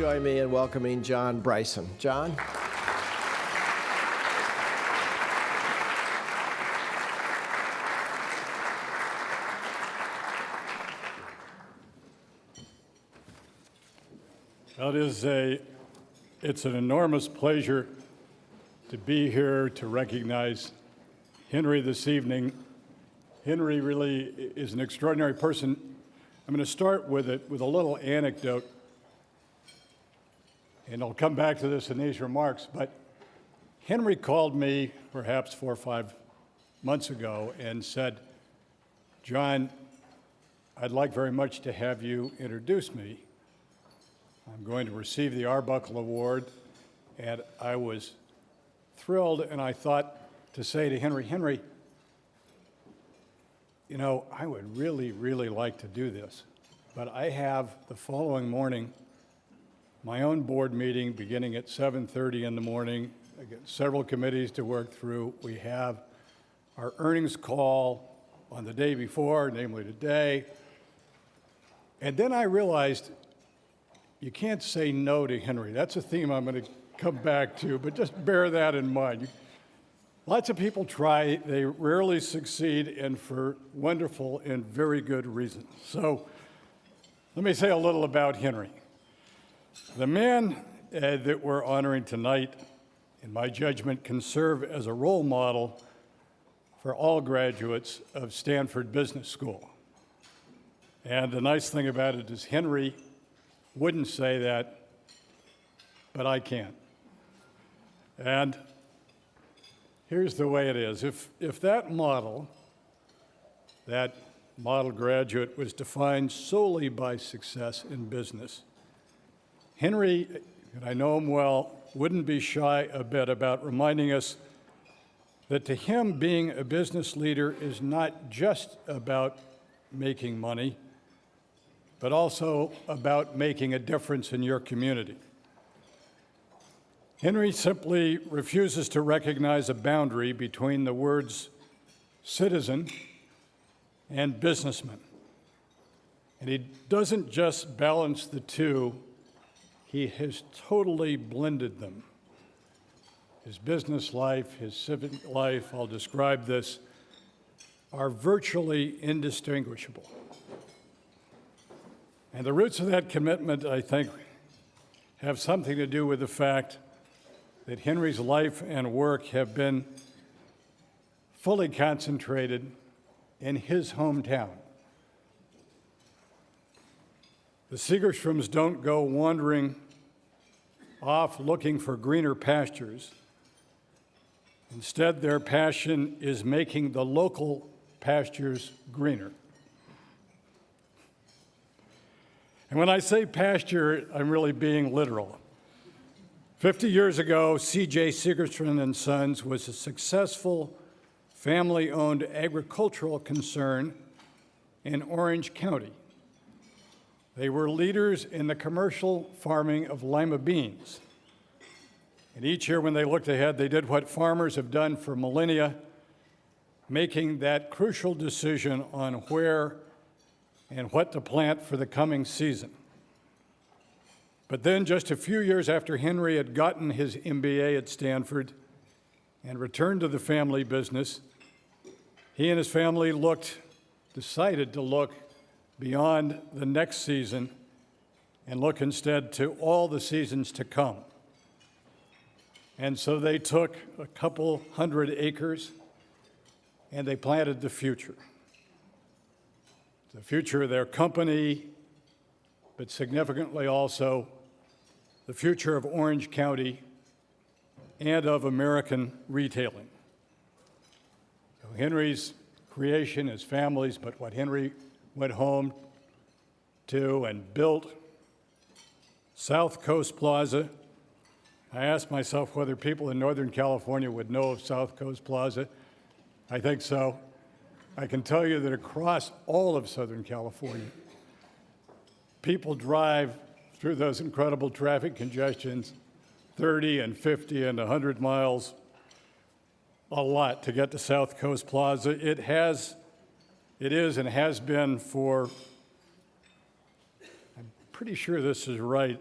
join me in welcoming John Bryson. John? Well, it's an enormous pleasure to be here to recognize Henry this evening. Henry really is an extraordinary person. I'm going to start with a little anecdote, and I'll come back to this in these remarks, but Henry called me perhaps 4 or 5 months ago and said, "John, I'd like very much to have you introduce me. I'm going to receive the Arbuckle Award," and I was thrilled, and I thought to say to Henry, you know, I would really, really like to do this, but I have the following morning my own board meeting beginning at 7:30 in the morning. I got several committees to work through. We have our earnings call on the day before, namely today. And then I realized you can't say no to Henry. That's a theme I'm going to come back to, but just bear that in mind. Lots of people try, they rarely succeed, and for wonderful and very good reasons. So let me say a little about Henry. The man that we're honoring tonight, in my judgment, can serve as a role model for all graduates of Stanford Business School. And the nice thing about it is Henry wouldn't say that, but I can. And here's the way it is. If that model graduate was defined solely by success in business, Henry, and I know him well, wouldn't be shy a bit about reminding us that to him being a business leader is not just about making money, but also about making a difference in your community. Henry simply refuses to recognize a boundary between the words citizen and businessman. And he doesn't just balance the two, he has totally blended them. His business life, his civic life, I'll describe this, are virtually indistinguishable. And the roots of that commitment, I think, have something to do with the fact that Henry's life and work have been fully concentrated in his hometown. The Segerstroms don't go wandering off looking for greener pastures. Instead, their passion is making the local pastures greener. And when I say pasture, I'm really being literal. 50 years ago, C.J. Segerstrom and Sons was a successful family-owned agricultural concern in Orange County. They were leaders in the commercial farming of lima beans. And each year when they looked ahead, they did what farmers have done for millennia, making that crucial decision on where and what to plant for the coming season. But then, just a few years after Henry had gotten his MBA at Stanford and returned to the family business, he and his family decided to look beyond the next season and look instead to all the seasons to come. And so they took a couple hundred acres and they planted the future of their company, but significantly also the future of Orange County and of American retailing. So Henry's creation, his family's, but what Henry went home to and built, South Coast Plaza. I asked myself whether people in Northern California would know of South Coast Plaza. I think so. I can tell you that across all of Southern California, people drive through those incredible traffic congestions, 30 and 50 and 100 miles, a lot to get to South Coast Plaza. It is and has been for, I'm pretty sure this is right,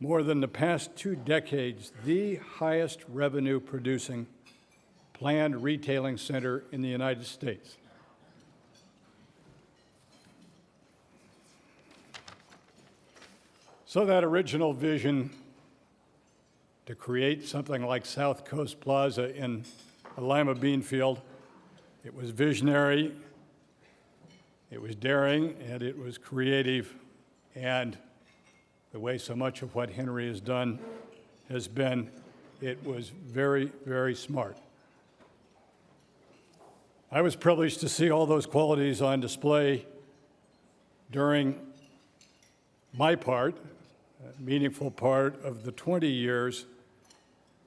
more than the past 2 decades, the highest revenue producing planned retailing center in the United States. So that original vision to create something like South Coast Plaza in a lima bean field, it was visionary, it was daring, and it was creative, and the way so much of what Henry has done has been, it was very, very smart. I was privileged to see all those qualities on display during my part, a meaningful part of the 20 years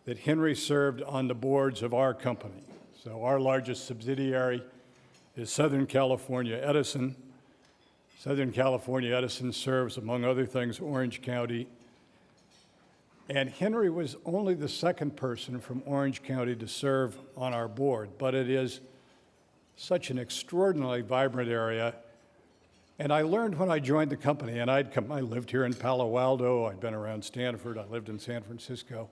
that Henry served on the boards of our company. So our largest subsidiary is Southern California Edison. Southern California Edison serves, among other things, Orange County. And Henry was only the second person from Orange County to serve on our board, but it is such an extraordinarily vibrant area. And I learned when I joined the company, and I lived here in Palo Alto, I'd been around Stanford, I lived in San Francisco.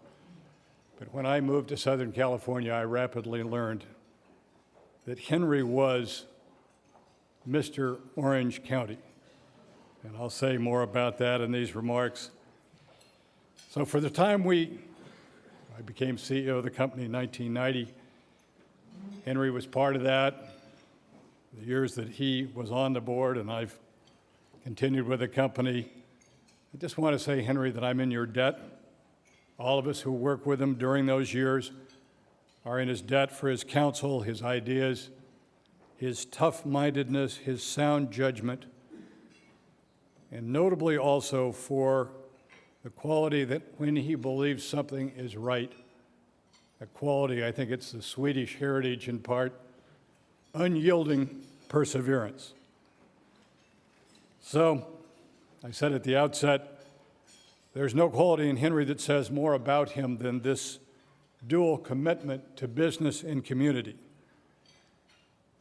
But when I moved to Southern California, I rapidly learned that Henry was Mr. Orange County. And I'll say more about that in these remarks. So for the time I became CEO of the company in 1990, Henry was part of that. The years that he was on the board and I've continued with the company, I just want to say, Henry, that I'm in your debt. All of us who work with him during those years are in his debt for his counsel, his ideas, his tough-mindedness, his sound judgment, and notably also for the quality that when he believes something is right, a quality, I think it's the Swedish heritage in part, unyielding perseverance. So, I said at the outset, there's no quality in Henry that says more about him than this dual commitment to business and community.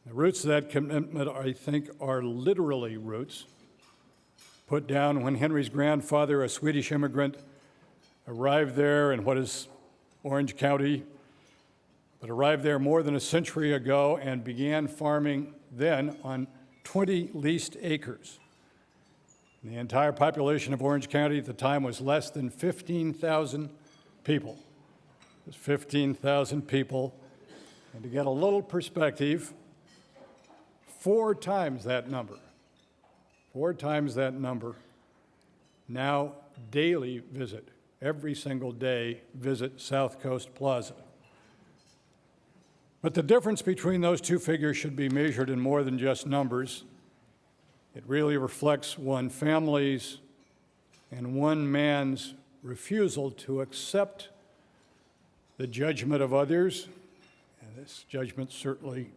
The roots of that commitment, I think, are literally roots put down when Henry's grandfather, a Swedish immigrant, arrived there in what is Orange County, but arrived there more than a century ago and began farming then on 20 leased acres. The entire population of Orange County at the time was less than 15,000 people. It was 15,000 people. And to get a little perspective, 4 times that number now daily visit, every single day visit South Coast Plaza. But the difference between those two figures should be measured in more than just numbers. It really reflects one family's and one man's refusal to accept the judgment of others, and this judgment certainly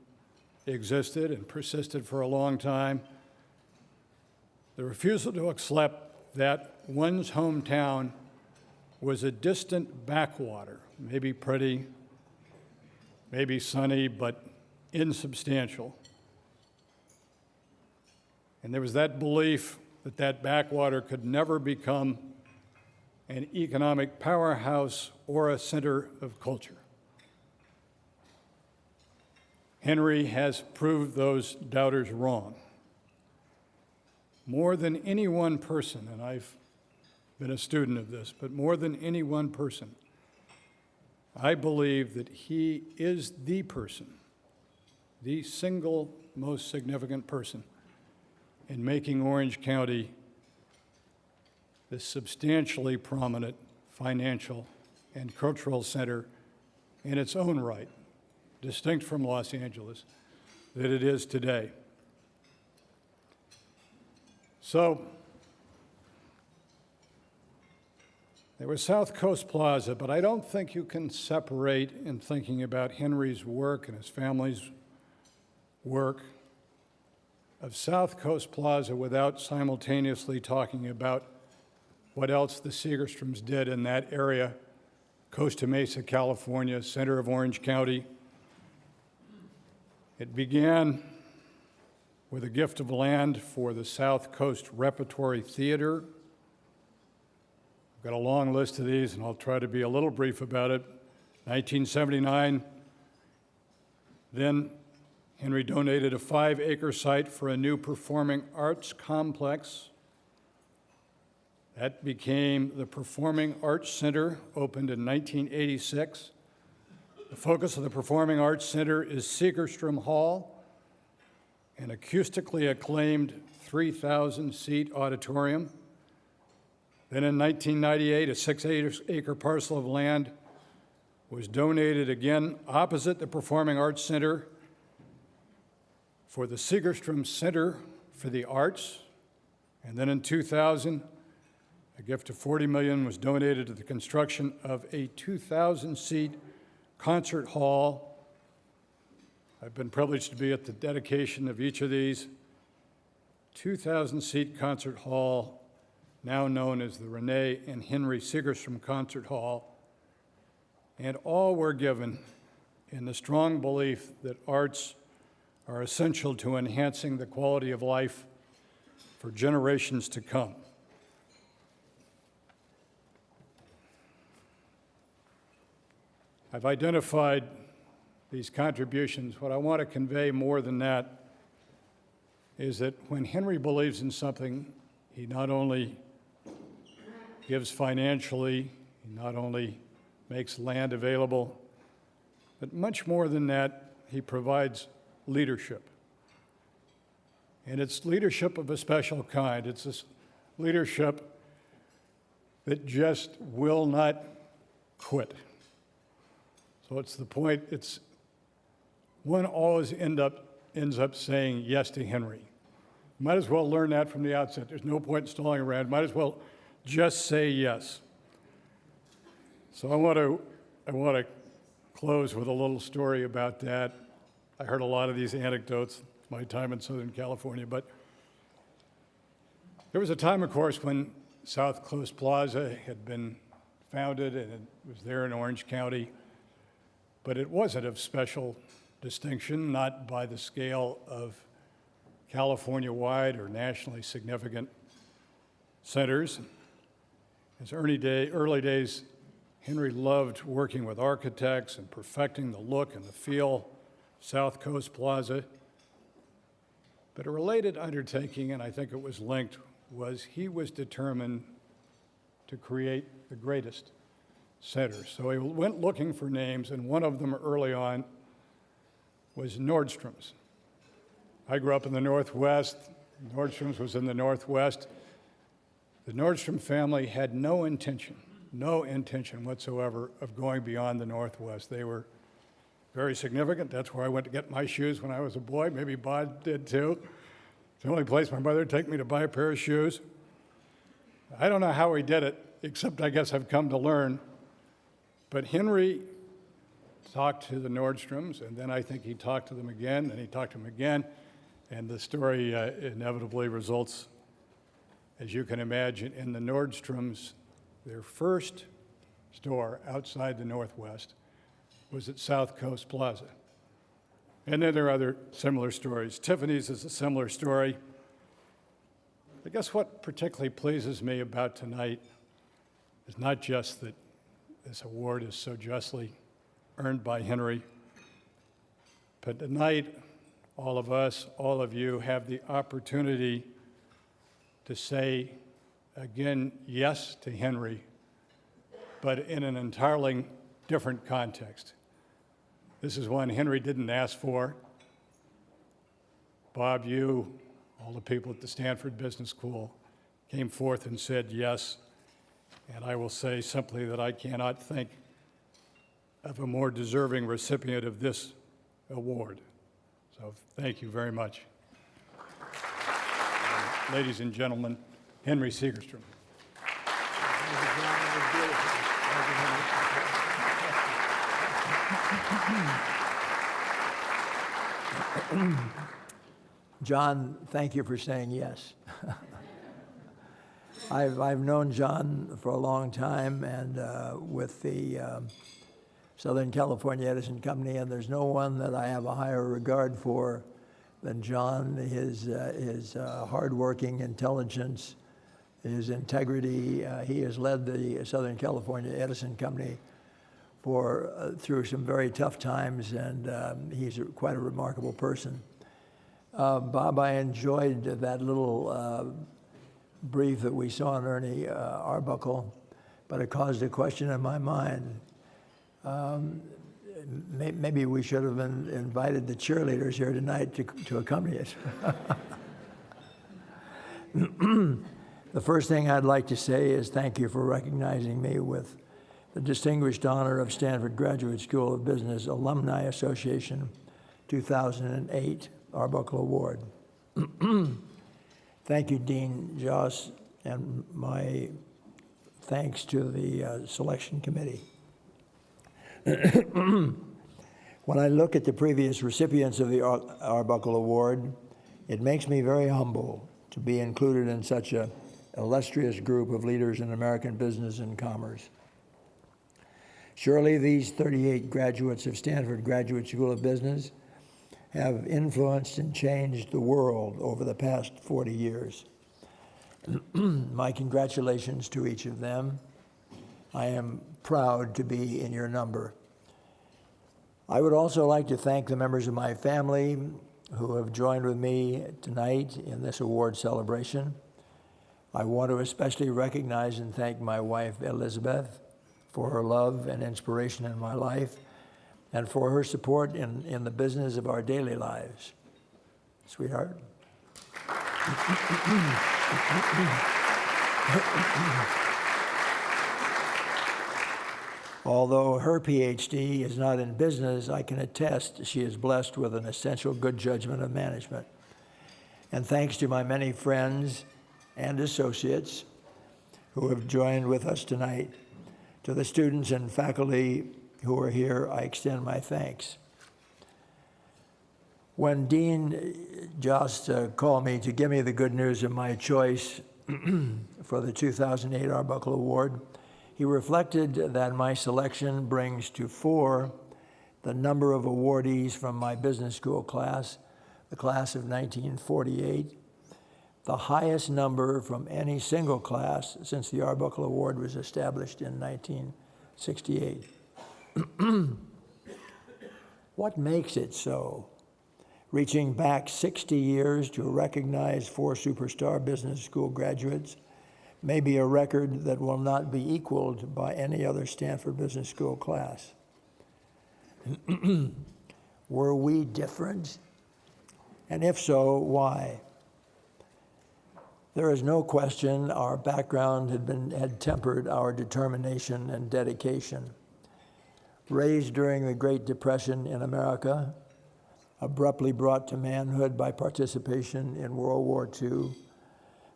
existed and persisted for a long time. The refusal to accept that one's hometown was a distant backwater, maybe pretty, maybe sunny, but insubstantial. And there was that belief that that backwater could never become an economic powerhouse or a center of culture. Henry has proved those doubters wrong. More than any one person, and I've been a student of this, but more than any one person, I believe that he is the person, the single most significant person in making Orange County the substantially prominent financial and cultural center in its own right, distinct from Los Angeles, that it is today. So, there was South Coast Plaza, but I don't think you can separate in thinking about Henry's work and his family's work of South Coast Plaza without simultaneously talking about what else the Segerstroms did in that area, Costa Mesa, California, center of Orange County. It began with a gift of land for the South Coast Repertory Theater, got a long list of these, and I'll try to be a little brief about it. 1979, then Henry donated a 5-acre site for a new performing arts complex. That became the Performing Arts Center, opened in 1986. The focus of the Performing Arts Center is Segerstrom Hall, an acoustically acclaimed 3,000-seat auditorium. Then in 1998, a 6-acre parcel of land was donated again opposite the Performing Arts Center for the Segerstrom Center for the Arts. And then in 2000, a gift of $40 million was donated to the construction of a 2,000-seat concert hall. I've been privileged to be at the dedication of each of these. 2,000-seat concert hall, now known as the Renee and Henry Segerstrom Concert Hall. And all were given in the strong belief that arts are essential to enhancing the quality of life for generations to come. I've identified these contributions. What I want to convey more than that is that when Henry believes in something, he not only gives financially, he not only makes land available, but much more than that, he provides leadership. And it's leadership of a special kind. It's this leadership that just will not quit. So it's the point, it's one always ends up saying yes to Henry. Might as well learn that from the outset. There's no point in stalling around. Might as well just say yes. So I want to close with a little story about that. I heard a lot of these anecdotes my time in Southern California, but there was a time, of course, when South Coast Plaza had been founded and it was there in Orange County, but it wasn't of special distinction, not by the scale of California-wide or nationally significant centers. In his early days, Henry loved working with architects and perfecting the look and the feel of South Coast Plaza. But a related undertaking, and I think it was linked, was he was determined to create the greatest center. So he went looking for names, and one of them early on was Nordstrom's. I grew up in the Northwest. Nordstrom's was in the Northwest. The Nordstrom family had no intention whatsoever of going beyond the Northwest. They were very significant. That's where I went to get my shoes when I was a boy. Maybe Bob did too. It's the only place my mother would take me to buy a pair of shoes. I don't know how he did it, except I guess I've come to learn. But Henry talked to the Nordstroms, and then I think he talked to them again, and he talked to them again, and the story inevitably results, as you can imagine, in the Nordstroms. Their first store outside the Northwest was at South Coast Plaza. And then there are other similar stories. Tiffany's is a similar story. I guess what particularly pleases me about tonight is not just that this award is so justly earned by Henry, but tonight, all of us, all of you, have the opportunity to say again yes to Henry, but in an entirely different context. This is one Henry didn't ask for. Bob, you, all the people at the Stanford Business School came forth and said yes, and I will say simply that I cannot think of a more deserving recipient of this award. So thank you very much. Ladies and gentlemen, Henry Segerstrom. John, thank you for saying yes. I've known John for a long time, and with the Southern California Edison Company, and there's no one that I have a higher regard for than John. His hardworking intelligence his integrity. He has led the Southern California Edison Company through some very tough times, and he's quite a remarkable person. Bob, I enjoyed that little brief that we saw on Ernie Arbuckle, but it caused a question in my mind. Maybe we should have invited the cheerleaders here tonight to accompany us. The first thing I'd like to say is thank you for recognizing me with the distinguished honor of Stanford Graduate School of Business Alumni Association 2008 Arbuckle Award. Thank you, Dean Joss, and my thanks to the selection committee. When I look at the previous recipients of the Arbuckle Award, it makes me very humble to be included in such an illustrious group of leaders in American business and commerce. Surely these 38 graduates of Stanford Graduate School of Business have influenced and changed the world over the past 40 years. My congratulations to each of them. I am proud to be in your number. I would also like to thank the members of my family who have joined with me tonight in this award celebration. I want to especially recognize and thank my wife, Elizabeth, for her love and inspiration in my life, and for her support in the business of our daily lives. Sweetheart. Although her PhD is not in business, I can attest she is blessed with an essential good judgment of management. And thanks to my many friends and associates who have joined with us tonight, to the students and faculty who are here, I extend my thanks. When Dean Jost called me to give me the good news of my choice for the 2008 Arbuckle Award, he reflected that my selection brings to 4 the number of awardees from my business school class, the class of 1948, the highest number from any single class since the Arbuckle Award was established in 1968. What makes it so? Reaching back 60 years to recognize 4 superstar business school graduates may be a record that will not be equaled by any other Stanford Business School class. Were we different? And if so, why? There is no question our background had tempered our determination and dedication. Raised during the Great Depression in America, abruptly brought to manhood by participation in World War II,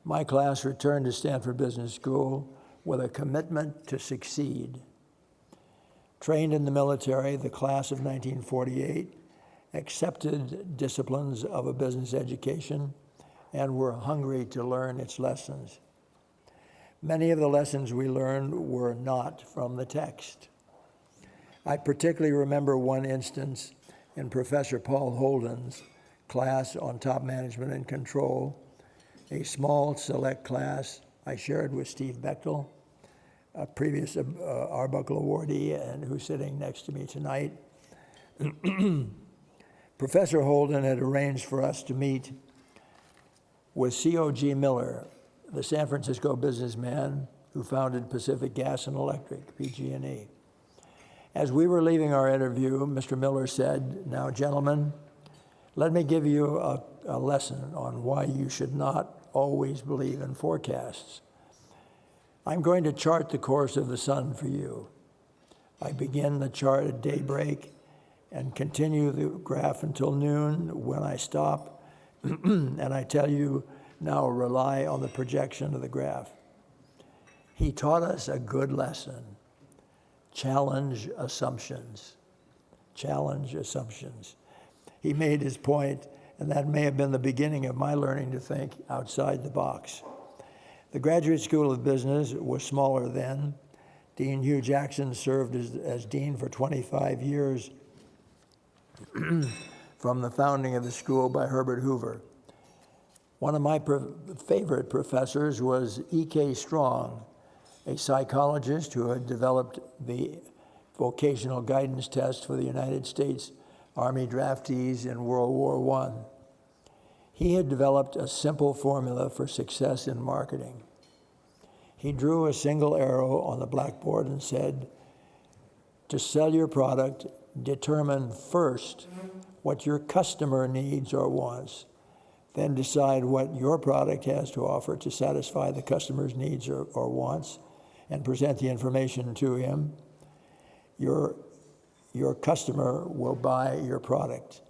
my class returned to Stanford Business School with a commitment to succeed. Trained in the military, the class of 1948 accepted disciplines of a business education and were hungry to learn its lessons. Many of the lessons we learned were not from the text. I particularly remember one instance in Professor Paul Holden's class on top management and control, a small select class I shared with Steve Bechtel, a previous Arbuckle awardee and who's sitting next to me tonight. Professor Holden had arranged for us to meet with C.O.G. Miller, the San Francisco businessman who founded Pacific Gas and Electric, PG&E. As we were leaving our interview, Mr. Miller said, "Now, gentlemen, let me give you a lesson on why you should not always believe in forecasts. I'm going to chart the course of the sun for you. I begin the chart at daybreak and continue the graph until noon when I stop, and I tell you, now rely on the projection of the graph." He taught us a good lesson. Challenge assumptions. Challenge assumptions. He made his point, and that may have been the beginning of my learning to think outside the box. The Graduate School of Business was smaller then. Dean Hugh Jackson served as dean for 25 years from the founding of the school by Herbert Hoover. One of my favorite professors was E.K. Strong, a psychologist who had developed the vocational guidance test for the United States Army draftees in World War I. He had developed a simple formula for success in marketing. He drew a single arrow on the blackboard and said, to sell your product, determine first what your customer needs or wants, then decide what your product has to offer to satisfy the customer's needs or wants, and present the information to him. Your customer will buy your product.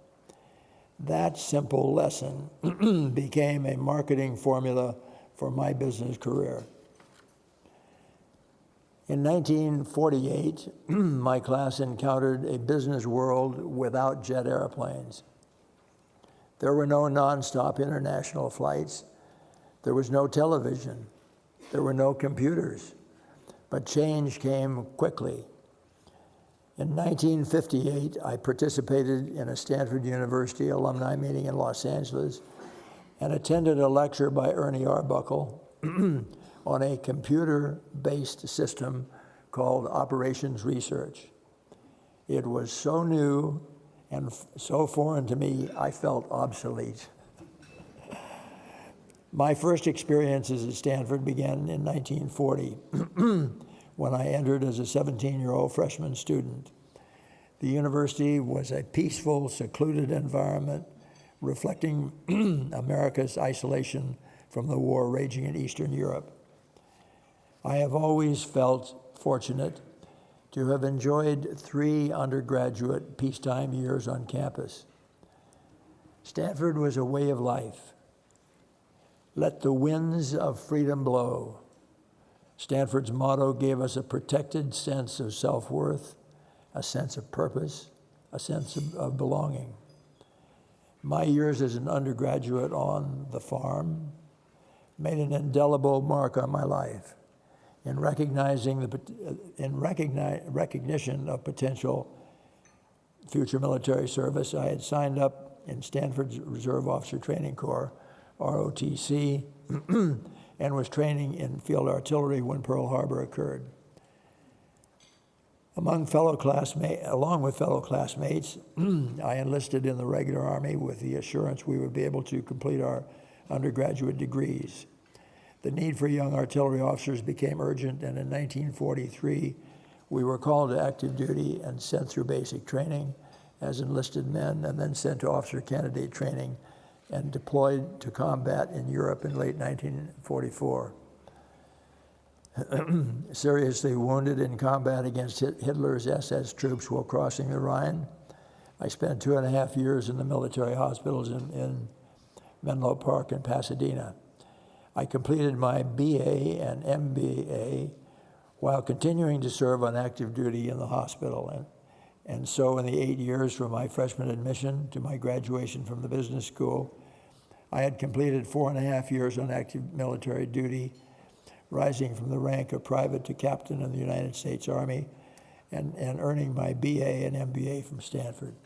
That simple lesson became a marketing formula for my business career. In 1948, my class encountered a business world without jet airplanes. There were no nonstop international flights. There was no television. There were no computers. But change came quickly. In 1958, I participated in a Stanford University alumni meeting in Los Angeles and attended a lecture by Ernie Arbuckle on a computer-based system called Operations Research. It was so new and so foreign to me, I felt obsolete. My first experiences at Stanford began in 1940 when I entered as a 17-year-old freshman student. The university was a peaceful, secluded environment reflecting America's isolation from the war raging in Eastern Europe. I have always felt fortunate to have enjoyed 3 undergraduate peacetime years on campus. Stanford was a way of life. Let the winds of freedom blow. Stanford's motto gave us a protected sense of self-worth, a sense of purpose, a sense of belonging. My years as an undergraduate on the farm made an indelible mark on my life. In recognition of potential future military service, I had signed up in Stanford's Reserve Officer Training Corps, ROTC, and was training in field artillery when Pearl Harbor occurred. Along with fellow classmates, I enlisted in the regular Army with the assurance we would be able to complete our undergraduate degrees. The need for young artillery officers became urgent, and in 1943, we were called to active duty and sent through basic training as enlisted men, and then sent to officer candidate training and deployed to combat in Europe in late 1944. Seriously wounded in combat against Hitler's SS troops while crossing the Rhine, I spent 2.5 years in the military hospitals in Menlo Park and Pasadena. I completed my BA and MBA while continuing to serve on active duty in the hospital. And so in the 8 years from my freshman admission to my graduation from the business school, I had completed 4.5 years on active military duty, rising from the rank of private to captain in the United States Army, and earning my BA and MBA from Stanford.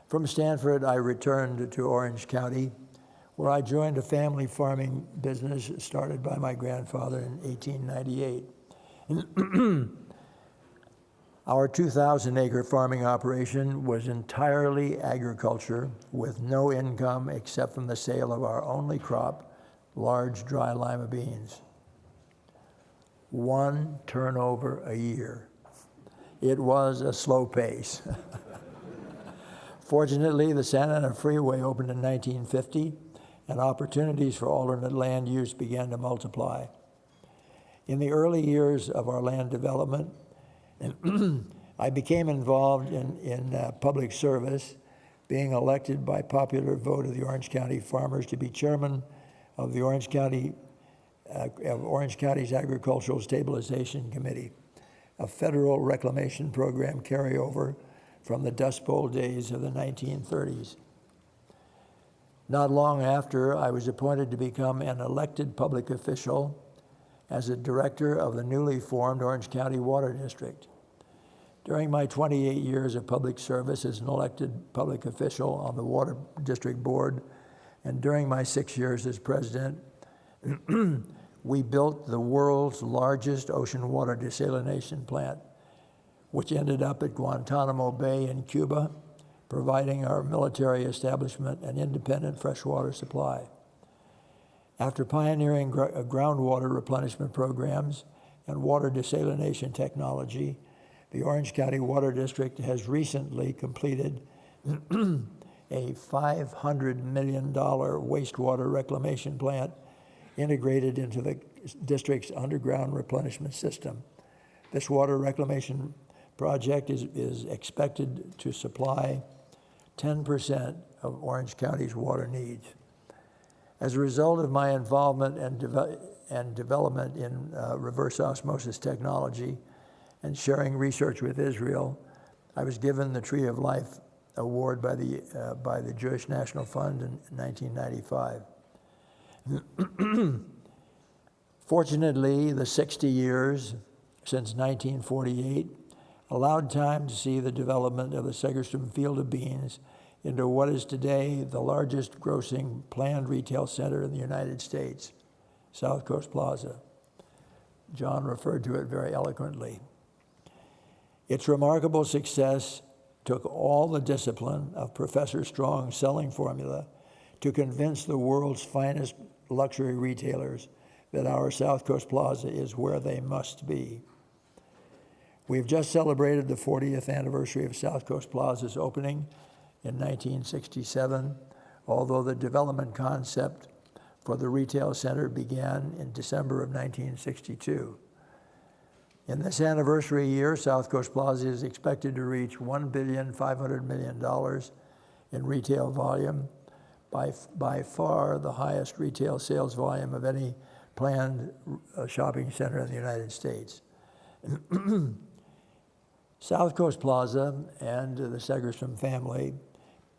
From Stanford, I returned to Orange County, where I joined a family farming business started by my grandfather in 1898. Our 2,000-acre farming operation was entirely agriculture with no income except from the sale of our only crop, large dry lima beans. 1 turnover a year. It was a slow pace. Fortunately, the Santa Ana Freeway opened in 1950, and opportunities for alternate land use began to multiply. In the early years of our land development, I became involved in public service, being elected by popular vote of the Orange County farmers to be chairman of the Orange County's Agricultural Stabilization Committee, a federal reclamation program carryover from the Dust Bowl days of the 1930s. Not long after, I was appointed to become an elected public official as a director of the newly formed Orange County Water District. During my 28 years of public service as an elected public official on the Water District Board, And during my 6 years as president, we built the world's largest ocean water desalination plant, which ended up at Guantanamo Bay in Cuba, providing our military establishment an independent freshwater supply. After pioneering groundwater replenishment programs and water desalination technology, the Orange County Water District has recently completed a $500 million wastewater reclamation plant integrated into the district's underground replenishment system. This water reclamation project is expected to supply 10% of Orange County's water needs. As a result of my involvement and development in reverse osmosis technology and sharing research with Israel, I was given the Tree of Life Award by the Jewish National Fund in 1995. Fortunately, the 60 years since 1948 allowed time to see the development of the Segerstrom field of beans into what is today the largest grossing planned retail center in the United States, South Coast Plaza. John referred to it very eloquently. Its remarkable success took all the discipline of Professor Strong's selling formula to convince the world's finest luxury retailers that our South Coast Plaza is where they must be. We've just celebrated the 40th anniversary of South Coast Plaza's opening in 1967, although the development concept for the retail center began in December of 1962. In this anniversary year, South Coast Plaza is expected to reach $1.5 billion in retail volume, by far the highest retail sales volume of any planned shopping center in the United States. South Coast Plaza and the Segerstrom family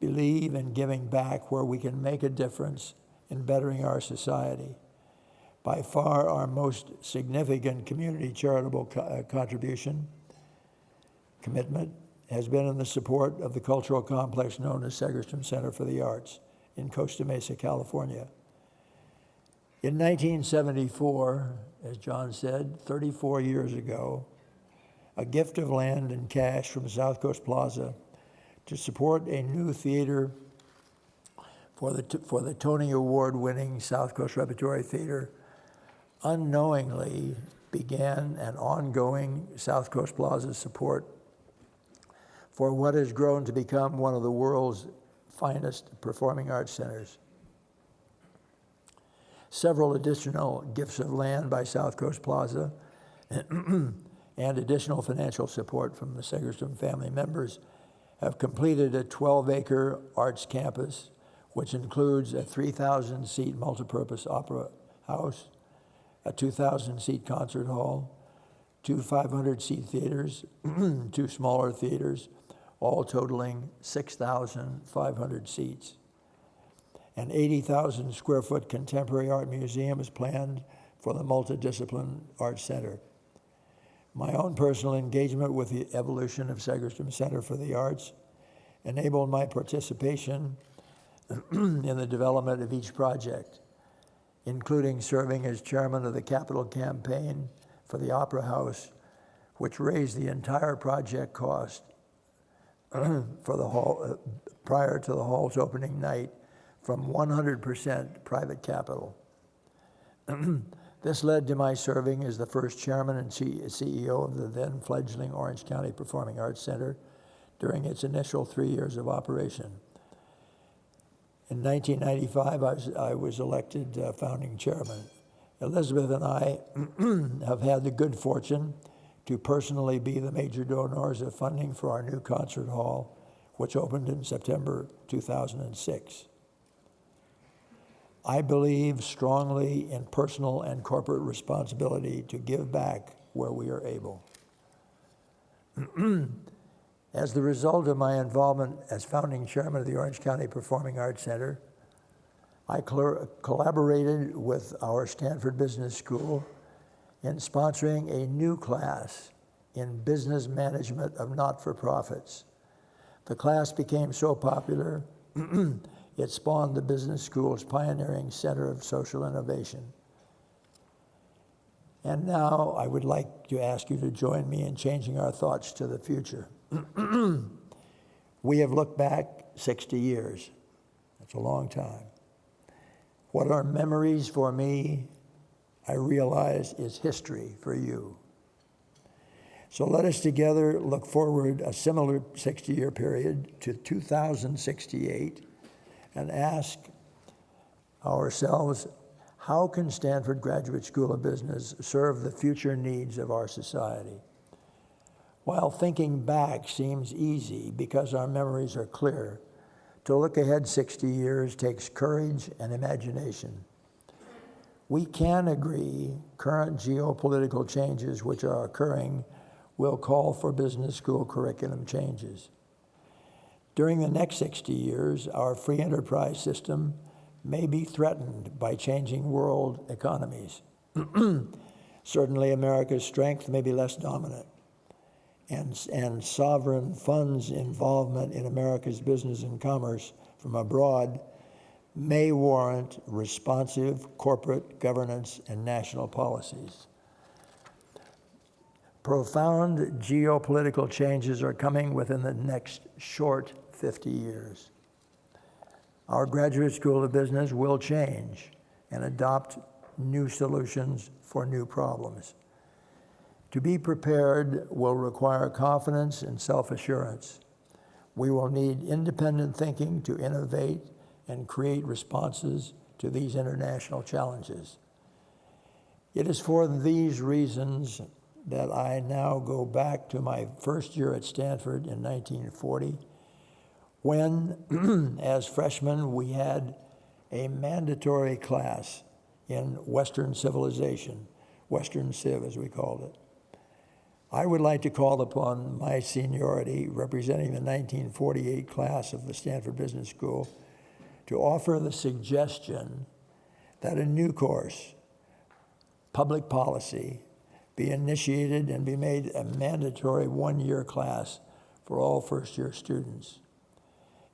believe in giving back where we can make a difference in bettering our society. By far our most significant community charitable commitment has been in the support of the cultural complex known as Segerstrom Center for the Arts in Costa Mesa, California. In 1974, as John said, 34 years ago, a gift of land and cash from South Coast Plaza to support a new theater for the Tony Award-winning South Coast Repertory Theater unknowingly began an ongoing South Coast Plaza support for what has grown to become one of the world's finest performing arts centers. Several additional gifts of land by South Coast Plaza and additional financial support from the Segerstrom family members have completed a 12-acre arts campus, which includes a 3,000-seat multipurpose opera house, a 2,000-seat concert hall, 2 500-seat theaters, 2 smaller theaters, all totaling 6,500 seats. An 80,000 square foot contemporary art museum is planned for the multidiscipline arts center. My own personal engagement with the evolution of Segerstrom Center for the Arts enabled my participation in the development of each project, including serving as chairman of the capital campaign for the Opera House, which raised the entire project cost for the hall prior to the hall's opening night from 100% private capital. This led to my serving as the first chairman and CEO of the then fledgling Orange County Performing Arts Center during its initial 3 years of operation. In 1995, I was elected founding chairman. Elizabeth and I have had the good fortune to personally be the major donors of funding for our new concert hall, which opened in September 2006. I believe strongly in personal and corporate responsibility to give back where we are able. As the result of my involvement as founding chairman of the Orange County Performing Arts Center, I collaborated with our Stanford Business School in sponsoring a new class in business management of not-for-profits. The class became so popular, It spawned the business school's pioneering center of social innovation. And now I would like to ask you to join me in changing our thoughts to the future. We have looked back 60 years. That's a long time. What are memories for me, I realize, is history for you. So let us together look forward a similar 60-year period to 2068 and ask ourselves, how can Stanford Graduate School of Business serve the future needs of our society? While thinking back seems easy because our memories are clear, to look ahead 60 years takes courage and imagination. We can agree current geopolitical changes which are occurring will call for business school curriculum changes. During the next 60 years, our free enterprise system may be threatened by changing world economies. Certainly, America's strength may be less dominant, and sovereign funds' involvement in America's business and commerce from abroad may warrant responsive corporate governance and national policies. Profound geopolitical changes are coming within the next short 50 years. Our Graduate School of Business will change and adopt new solutions for new problems. To be prepared will require confidence and self-assurance. We will need independent thinking to innovate and create responses to these international challenges. It is for these reasons that I now go back to my first year at Stanford in 1940, when, as freshmen, we had a mandatory class in Western civilization, Western Civ as we called it. I would like to call upon my seniority, representing the 1948 class of the Stanford Business School, to offer the suggestion that a new course, public policy, be initiated and be made a mandatory one-year class for all first-year students.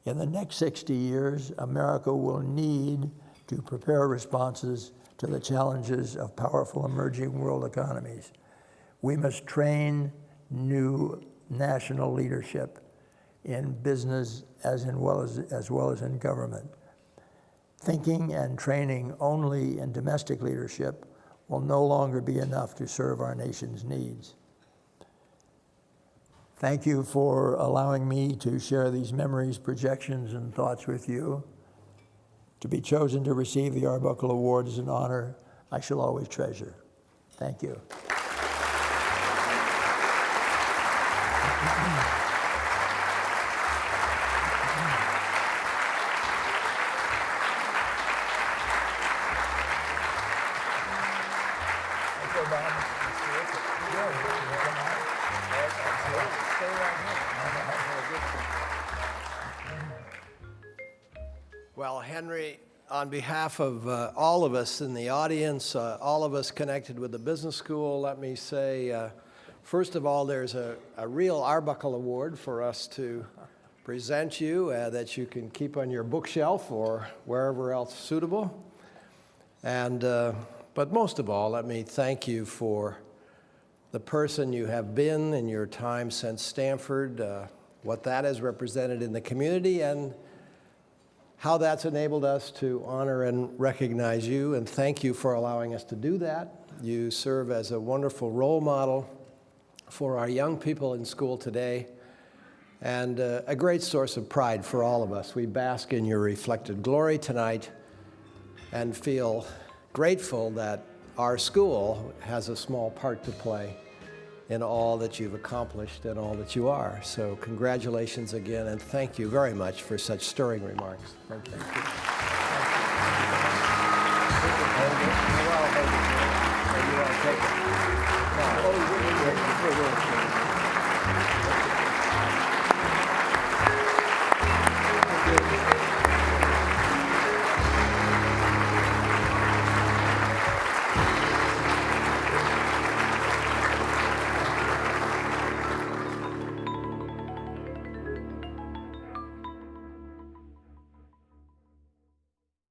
In the next 60 years, America will need to prepare responses to the challenges of powerful emerging world economies. We must train new national leadership in business as well as in government. Thinking and training only in domestic leadership will no longer be enough to serve our nation's needs. Thank you for allowing me to share these memories, projections, and thoughts with you. To be chosen to receive the Arbuckle Award is an honor I shall always treasure. Thank you. Well, Henry, on behalf of all of us in the audience, all of us connected with the business school, let me say, first of all, there's a real Arbuckle Award for us to present you that you can keep on your bookshelf or wherever else suitable. And, but most of all, let me thank you for the person you have been in your time since Stanford, what that has represented in the community, and how that's enabled us to honor and recognize you, and thank you for allowing us to do that. You serve as a wonderful role model for our young people in school today, and a great source of pride for all of us. We bask in your reflected glory tonight and feel grateful that our school has a small part to play in all that you've accomplished and all that you are. So congratulations again, and thank you very much for such stirring remarks. Thank you. Thank you.